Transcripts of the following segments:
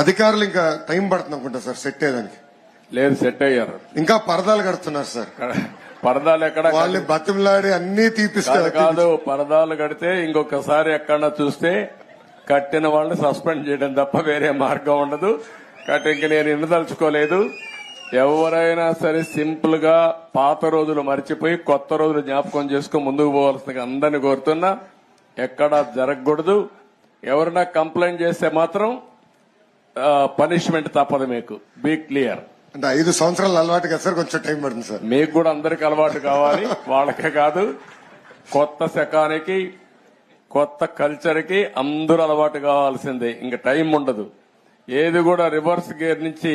అధికారులు ఇంకా టైం పడుతుంది అనుకుంటా సార్ సెట్ అయ్యేదానికి. లేదు, సెట్ అయ్యారు. ఇంకా పరదాలు కడుతున్నారు సార్. పరదాలు ఎక్కడ వాళ్ళు బతిమలాడి అన్ని తీపిస్తారు. కాదు, పరదాలు కడితే ఇంకొకసారి ఎక్కడన్నా చూస్తే కట్టిన వాళ్ళని సస్పెండ్ చేయడం తప్ప వేరే మార్గం ఉండదు. కాబట్టి ఇంక నేను ఇండదలుచుకోలేదు. ఎవరైనా సరే సింపుల్ గా పాత రోజులు మర్చిపోయి కొత్త రోజులు జ్ఞాపకం చేసుకుని ముందుకు పోవాల్సిందిగా అందరిని కోరుతున్నా. ఎక్కడా జరగకూడదు. ఎవరైనా కంప్లైంట్ చేస్తే మాత్రం పనిష్మెంట్ తప్పదు. మీకు బీ క్లియర్. అంటే 5 సంవత్సరాలు అలవాటు కదా సార్, కొంచెం టైం పడుతుంది సార్. మీకు కూడా అందరికి అలవాటు కావాలి, వాళ్ళకే కాదు. కొత్త శకానికి కొత్త కల్చర్ కి అందరూ అలవాటు కావాల్సిందే. ఇంకా టైం ఉండదు. ఏది కూడా రివర్స్ గేర్ నుంచి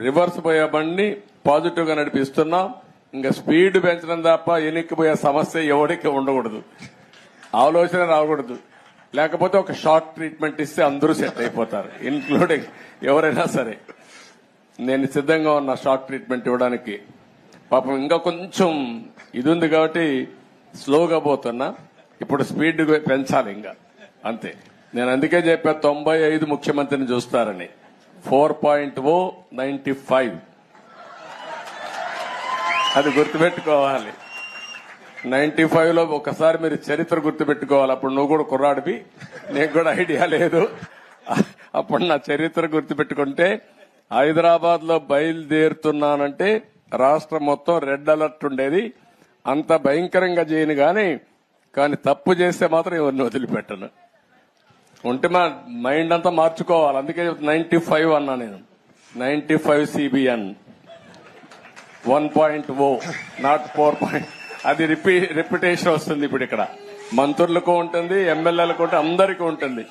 రివర్స్ పోయే బండిని పాజిటివ్ గా నడిపిస్తున్నాం. ఇంకా స్పీడ్ పెంచడం తప్ప ఎనిక్కిపోయే సమస్య ఎవరికి ఉండకూడదు. ఆలోచన రాకూడదు. లేకపోతే ఒక షార్ట్ ట్రీట్మెంట్ ఇస్తే అందరూ సెట్ అయిపోతారు, ఇన్క్లూడింగ్ ఎవరైనా సరే. నేను సిద్ధంగా ఉన్నా షార్ట్ ట్రీట్మెంట్ ఇవ్వడానికి. పాపం ఇంకా కొంచెం ఇది ఉంది కాబట్టి స్లోగా పోతున్నా. ఇప్పుడు స్పీడ్ పెంచాలి ఇంకా, అంతే. నేను అందుకే చెప్పా 95 ముఖ్యమంత్రిని చూస్తారని. 4.0 95 అది గుర్తుపెట్టుకోవాలి. 95 లో ఒకసారి మీరు చరిత్ర గుర్తుపెట్టుకోవాలి. అప్పుడు నువ్వు కూడా కుర్రాడివి, నీకు కూడా ఐడియా లేదు. అప్పుడు నా చరిత్ర గుర్తుపెట్టుకుంటే, హైదరాబాద్ లో బయలుదేరుతున్నానంటే రాష్ట్రం మొత్తం రెడ్ అలర్ట్ ఉండేది. అంత భయంకరంగా చేయను కానీ తప్పు చేస్తే మాత్రం ఎవరిని వదిలిపెట్టను. ఉంటే మా మైండ్ అంతా మార్చుకోవాలి. అందుకే 95 అన్నా నేను. 95 CBN 1.0 నాట్ 4. అది రిపిటేషన్ వస్తుంది. ఇప్పుడు ఇక్కడ మంత్రులకు ఉంటుంది, ఎమ్మెల్యేలకు ఉంటుంది, అందరికీ ఉంటుంది.